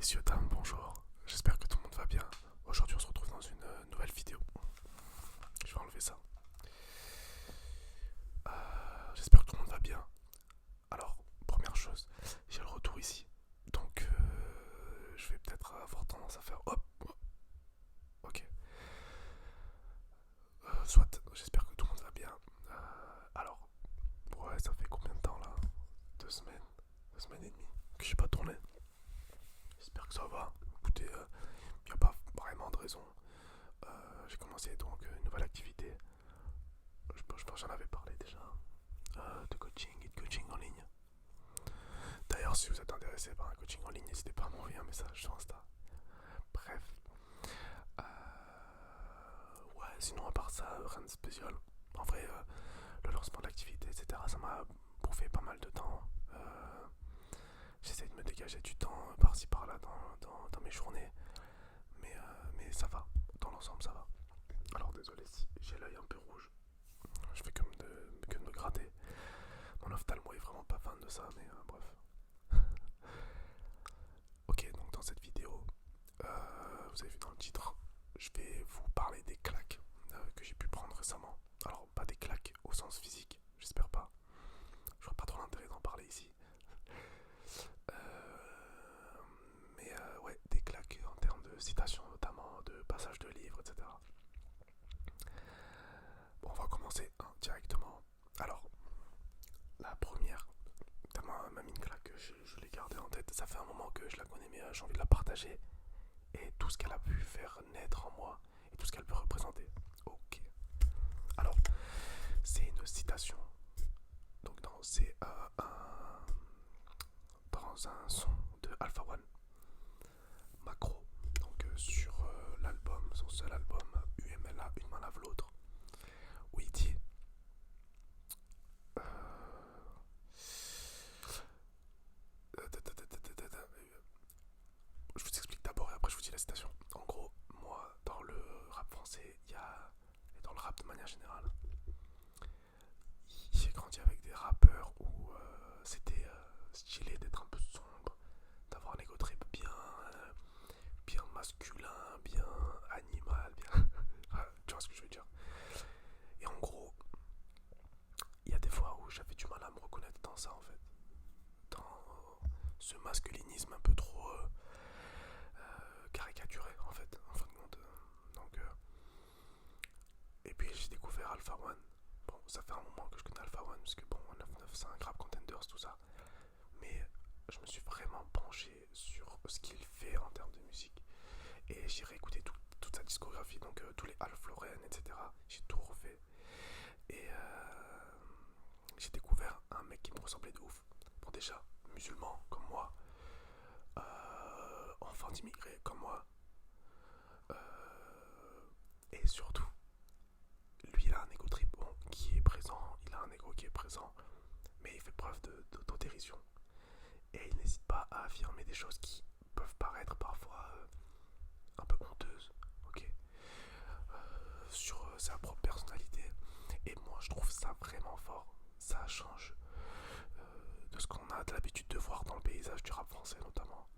Messieurs, dames, bonjour. J'espère que tout le monde va bien. Aujourd'hui, on se retrouve dans une nouvelle vidéo. Je vais enlever ça. J'espère que tout le monde va bien. Alors, première chose, j'ai le retour ici. Donc, je vais peut-être avoir tendance à faire hop. Ok. Soit, j'espère que tout le monde va bien. Alors, ouais, ça fait combien de temps là 2 semaines, 2 semaines et demie que j'ai pas tourné. J'espère que ça va. Écoutez, il n'y a pas vraiment de raison. J'ai commencé donc une nouvelle activité. Je pense que j'en avais parlé déjà. De coaching et de coaching en ligne. D'ailleurs, si vous êtes intéressé par un coaching en ligne, n'hésitez pas à m'envoyer un message sur Insta. Bref. Ouais, sinon à part ça, rien de spécial. En vrai, le lancement de l'activité, etc., ça m'a bouffé pas mal de temps. J'essaie de me dégager du temps par-ci par-là dans mes journées. Mais ça va. Dans l'ensemble, ça va. Alors désolé si j'ai l'œil un peu rouge. Je fais que de me gratter. Mon ophtalmo est vraiment pas fan de ça, mais bref. Ok, donc dans cette vidéo, vous avez vu dans le titre, je vais vous parler des claques que j'ai pu prendre récemment. Alors, pas des claques au sens physique, j'espère pas. Je vois pas trop l'intérêt d'en parler ici. Mais ouais, des claques en termes de citations notamment, de passages de livres, etc. Bon, on va commencer directement. Alors, la première, tellement m'a mis une claque que je l'ai gardée en tête. Ça fait un moment que je la connais, mais j'ai envie de la partager. Et tout ce qu'elle a pu faire naître en moi, et tout ce qu'elle peut représenter. Ok. Alors, c'est une citation. Donc, c'est dans un son de Alpha One, Macro. Donc, sur l'album, son seul album, UMLA, Une main lave l'autre, où il dit je vous explique d'abord et après je vous dis la citation. En gros, moi, dans le rap français, et dans le rap de manière générale, j'ai grandi avec des rappeurs où c'était stylé d'être un peu sombre, d'avoir un ego trip bien masculin, bien animal, bien. Tu vois ce que je veux dire. Et en gros, il y a des fois où j'avais du mal à me reconnaître dans ça en fait. Dans ce masculinisme un peu trop caricaturé en fait, en fin de compte. Donc, et puis j'ai découvert Alpha One. Bon, ça fait un moment que je connais Alpha One, parce que bon, 995, Rap Contenders, tout ça. Mais je me suis vraiment penché sur ce qu'il fait en termes de musique. Et j'ai réécouté toute sa discographie, donc tous les Alpha Lauren, etc. J'ai tout refait. Et j'ai découvert un mec qui me ressemblait de ouf. Bon, déjà, musulman comme moi, enfant d'immigrés comme moi, et surtout, lui il a un ego trip bon, qui est présent, il a un ego qui est présent, mais il fait preuve d'autodérision. Et il n'hésite pas à affirmer des choses qui peuvent paraître parfois un peu honteuses, ok, sur sa propre personnalité. Et moi je trouve ça vraiment fort. Ça change de ce qu'on a de l'habitude de voir dans le paysage du rap français notamment.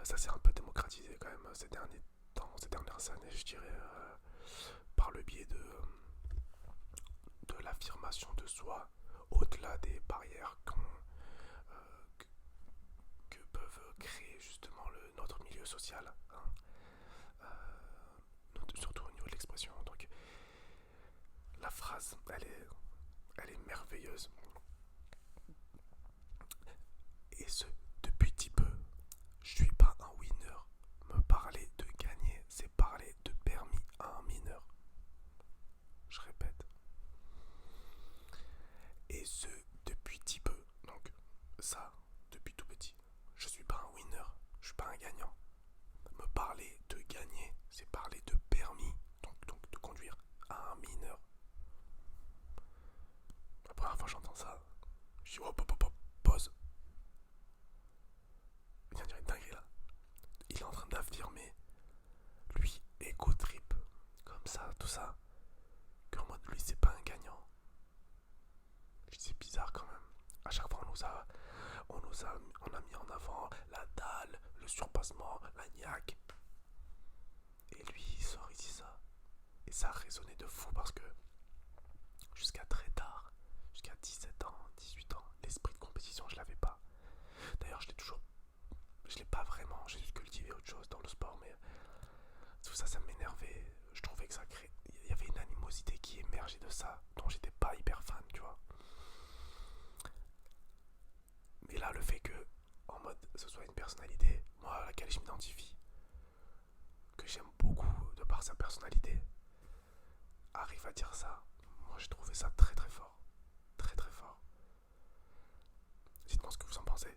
Ça s'est un peu démocratisé quand même ces derniers temps, ces dernières années, je dirais, par le biais de l'affirmation de soi, au-delà des barrières que peuvent créer justement notre milieu social, hein, surtout au niveau de l'expression. Donc la phrase, elle est merveilleuse. Et ce, depuis petit peu, je suis pas un winner. Me parler de gagner, c'est parler de permis à un mineur. Je répète. Et ce, depuis petit peu. Donc, ça, depuis tout petit. Je suis pas un winner, je suis pas un gagnant. Me parler de gagner, c'est parler de permis, donc de conduire à un mineur. La première fois que j'entends ça, je dis hop, hop, hop, hop, pause. Il y a une dinguerie là. Il est en train d'affirmer, lui, ego trip, comme ça, tout ça, qu'en mode lui, c'est pas un gagnant. Je dis c'est bizarre quand même. À chaque fois, on a mis en avant la dépassement, la niaque. Et lui, il sort, il dit ça. Et ça a résonné de fou parce que jusqu'à très tard, jusqu'à 17 ans, 18 ans, l'esprit de compétition, je l'avais pas. D'ailleurs, je l'ai pas vraiment, j'ai dû cultiver autre chose dans le sport, mais tout ça, ça m'énervait. Je trouvais que ça créait. Il y avait une animosité qui émergeait de ça, dont j'étais pas hyper fan, tu vois. Mais là, le fait que, en mode, ce soit une personnalité, moi, à laquelle je m'identifie, que j'aime beaucoup de par sa personnalité, arrive à dire ça, moi j'ai trouvé ça très très fort. Très très fort. Dites-moi ce que vous en pensez.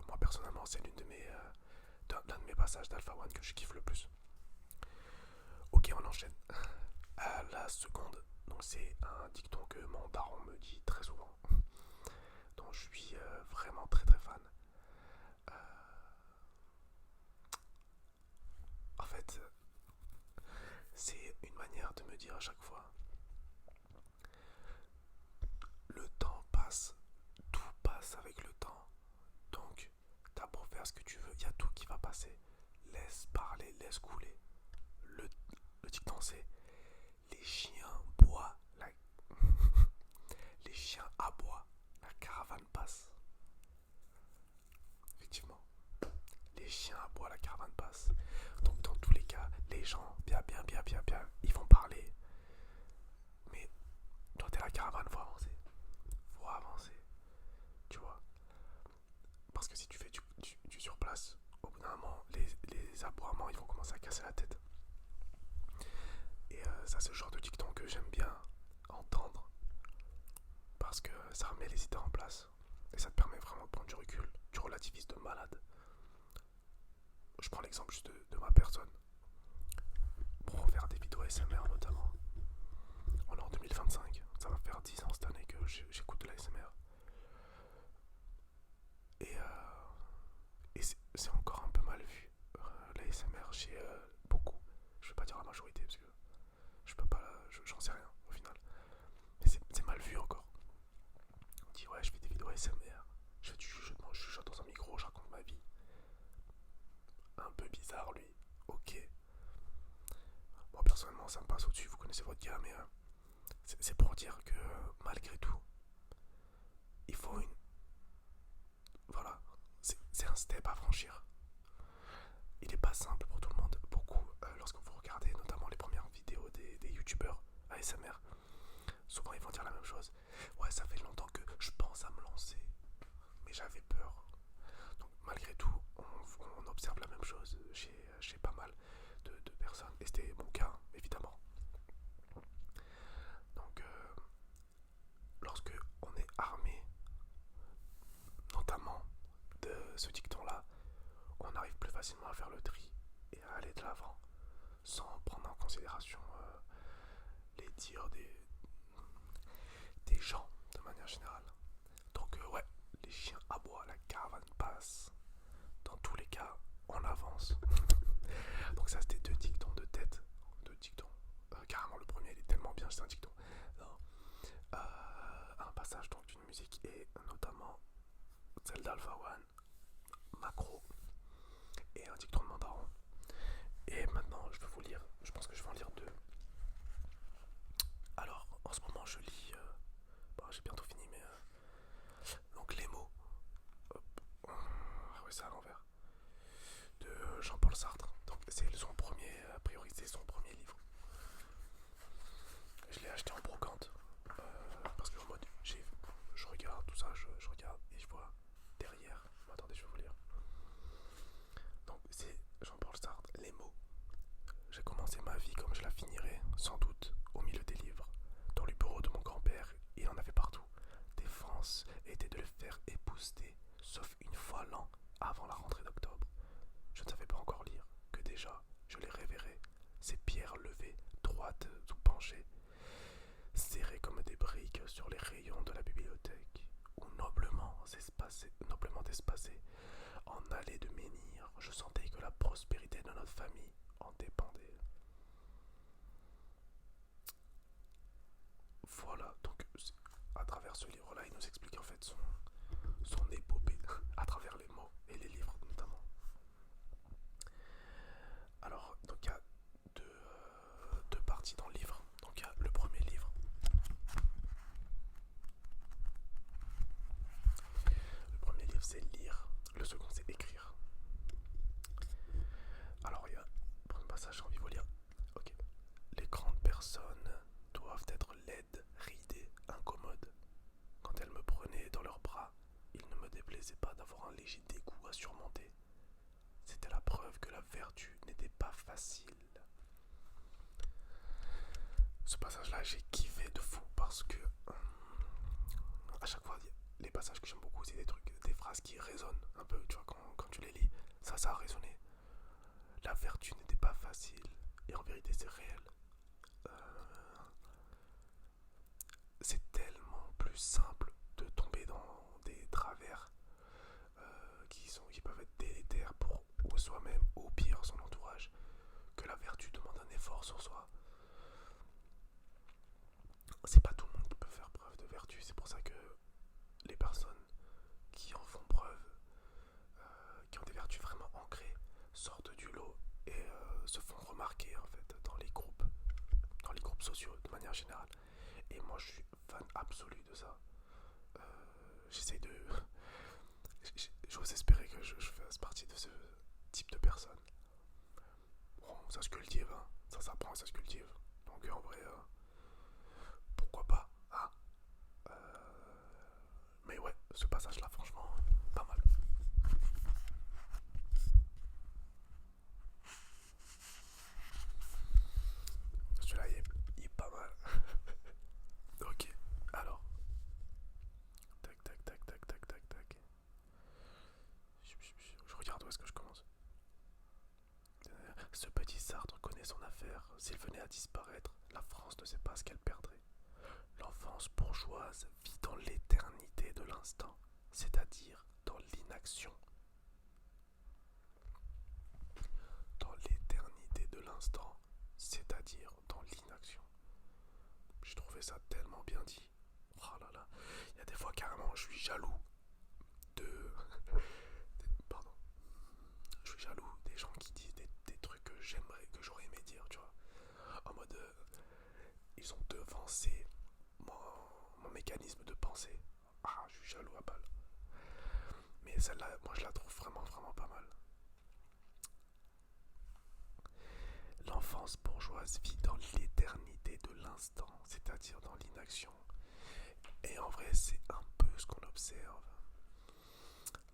Moi personnellement, c'est l'un de mes passages d'Alpha One que je kiffe le plus. Ok, on enchaîne. La seconde, donc c'est un dicton que mon daron me dit très souvent, dont je suis vraiment très très fan. Euh, En fait, c'est une manière de me dire à chaque fois, le temps passe, tout passe avec le temps. Donc, t'as beau faire ce que tu veux, il y a tout qui va passer. Laisse parler, laisse couler. Le, le dicton c'est les chiens boient, les chiens aboient, la caravane passe. Effectivement, les chiens aboient, la caravane passe. Donc dans tous les cas, les gens, bien, ils vont parler. Mais toi t'es la caravane, faut avancer. Faut avancer, tu vois. Parce que si tu fais du surplace, au bout d'un moment, les aboiements, ils vont commencer à casser la tête. Et ça, c'est le genre de dicton que j'aime bien entendre. Parce que ça remet les idées en place. Et ça te permet vraiment de prendre du recul. Tu relativises de malade. Je prends l'exemple juste de ma personne. Pour faire des vidéos ASMR notamment. On est en 2025. Ça va faire 10 ans cette année que j'écoute de l'ASMR. Et, c'est encore un peu mal vu. L'ASMR chez beaucoup. Je vais pas dire la majorité parce que je peux pas. J'en sais rien au final. Mais c'est mal vu encore. On dit ouais, je fais des vidéos ASMR. Je fais du chuchotement, je chuchote dans un micro, je raconte ma vie. Un peu bizarre lui. Ok. Moi personnellement ça me passe au-dessus, vous connaissez votre gars, mais c'est pour dire que malgré tout, il faut une. Voilà. C'est un step à franchir. Il n'est pas simple pour tout le monde. Beaucoup, lorsque vous regardez notamment les premières vidéos des youtubeurs ASMR, souvent ils vont dire la même chose. Ouais, ça fait longtemps que je pense à me lancer, mais j'avais peur. Donc malgré tout, on observe la même chose chez pas mal de personnes. Et c'était mon cas, évidemment. Donc lorsque on est armé, notamment de ce dicton-là, on arrive plus facilement à faire le tri et à aller de l'avant sans prendre en considération les dires des gens de manière générale. Donc ouais, les chiens aboient, la caravane passe. Dans tous les cas, on avance. Donc ça c'était deux dictons de tête. Deux dictons. Carrément le premier il est tellement bien, c'est un dicton. Non. Un passage donc d'une musique et notamment celle d'Alpha One, Macro, et un dicton de Mandaron. Et maintenant je vais vous lire, je pense que je vais en lire deux. Alors en ce moment je lis, bon, j'ai bientôt fini mais donc les mots, lire. Le second, c'est écrire. Alors, il y a pour un passage, j'ai envie de vous lire. Ok. Les grandes personnes doivent être laides, ridées, incommodes. Quand elles me prenaient dans leurs bras, il ne me déplaisait pas d'avoir un léger dégoût à surmonter. C'était la preuve que la vertu n'était pas facile. Ce passage-là, j'ai kiffé de fou parce que à chaque fois, les passages que j'aime beaucoup, c'est des trucs, des phrases qui résonnent un peu, tu vois, quand tu les lis, ça a résonné. La vertu n'était pas facile, et en vérité, c'est réel. Euh, c'est tellement plus simple de tomber dans des travers qui peuvent être délétères pour ou soi-même ou pire son entourage, que la vertu demande un effort sur soi. C'est pas tout le monde qui peut faire preuve de vertu, c'est pour ça que les personnes qui en font preuve, qui ont des vertus vraiment ancrées, sortent du lot et se font remarquer en fait dans les groupes sociaux de manière générale. Et moi je suis fan absolu de ça. Euh, J'essaye de... J'ose espérer que je fasse partie de ce type de personne. Bon, ça se cultive, hein. Ça s'apprend, ça se cultive. Donc en vrai, pourquoi pas, hein. Mais ouais, ce passage-là, franchement, pas mal. Celui-là, il est pas mal. Ok, alors. Tac, tac, tac, tac, tac, tac, tac. Je regarde où est-ce que je commence. Ce petit Sartre connaît son affaire. S'il venait à disparaître, la France ne sait pas ce qu'elle perdrait. L'enfance bourgeoise vit dans l'éternité de l'instant, c'est-à-dire dans l'inaction. Dans l'éternité de l'instant, c'est-à-dire dans l'inaction. J'ai trouvé ça tellement bien dit. Oh là là, il y a des fois carrément je suis jaloux de... Pardon. Je suis jaloux des gens qui disent des trucs que j'aimerais, que j'aurais aimé dire, tu vois. En mode, ils ont devancé mon mécanisme de pensée. Ah, je suis jaloux à balle. Mais celle-là, moi je la trouve vraiment, vraiment pas mal. L'enfance bourgeoise vit dans l'éternité de l'instant, c'est-à-dire dans l'inaction. Et en vrai, c'est un peu ce qu'on observe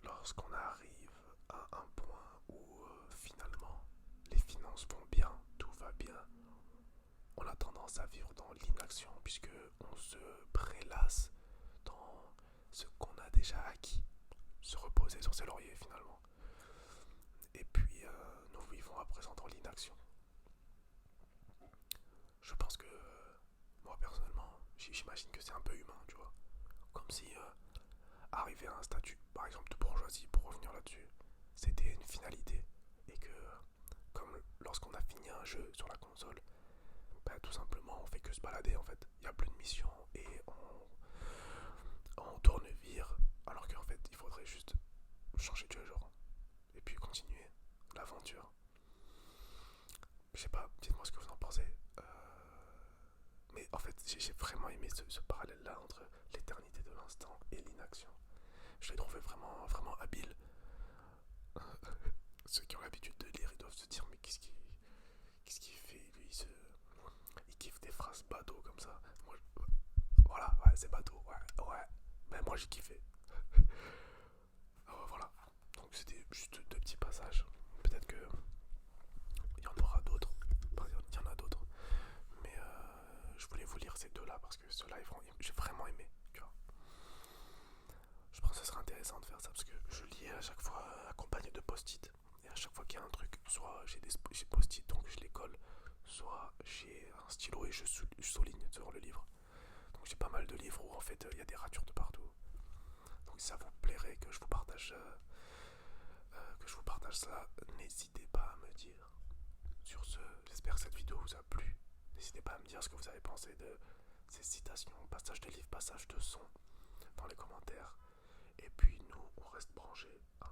lorsqu'on arrive à un point où finalement les finances vont bien, tout va bien. On a tendance à vivre dans l'inaction puisque on se prélasse dans ce qu'on a déjà acquis, se reposer sur ses lauriers finalement. Et puis nous vivons à présent dans l'inaction. Je pense que moi personnellement, j'imagine que c'est un peu humain, tu vois. Comme si arriver à un statut, par exemple de bourgeoisie, pour revenir là-dessus, c'était une finalité. Et que, comme lorsqu'on a fini un jeu sur la console, bah, tout simplement on fait que se balader en fait. Il n'y a plus de mission et on tourne vire. Alors qu'en fait il faudrait juste changer de jeu genre. Et puis continuer l'aventure. Je sais pas, dites-moi ce que vous en pensez. Mais en fait, j'ai vraiment aimé ce parallèle-là entre l'éternité de l'instant et l'inaction. Je l'ai trouvé vraiment, vraiment habile. Ceux qui ont l'habitude de lire, ils doivent se dire mais qu'est-ce qu'il fait lui il kiffe des phrases bateau comme ça. Moi, voilà, ouais, c'est bateau, ouais, ouais. Mais moi j'ai kiffé. Voilà. Donc c'était juste deux petits passages. Peut-être que il y en aura d'autres. Enfin, il y en a d'autres. Mais je voulais vous lire ces deux-là parce que ceux-là, j'ai vraiment aimé. Tu vois. Je pense que ce serait intéressant de faire ça parce que je lis à chaque fois accompagné de post-it. Et à chaque fois qu'il y a un truc, soit j'ai des post-it donc je les colle, soit j'ai un stylo et je souligne sur le livre. Donc j'ai pas mal de livres où en fait il y a des ratures de partout. Donc si ça vous plairait que je vous partage ça, n'hésitez pas à me dire. Sur ce, j'espère que cette vidéo vous a plu. N'hésitez pas à me dire ce que vous avez pensé de ces citations, passages de livres, passages de sons dans les commentaires. Et puis nous, on reste branchés. Hein.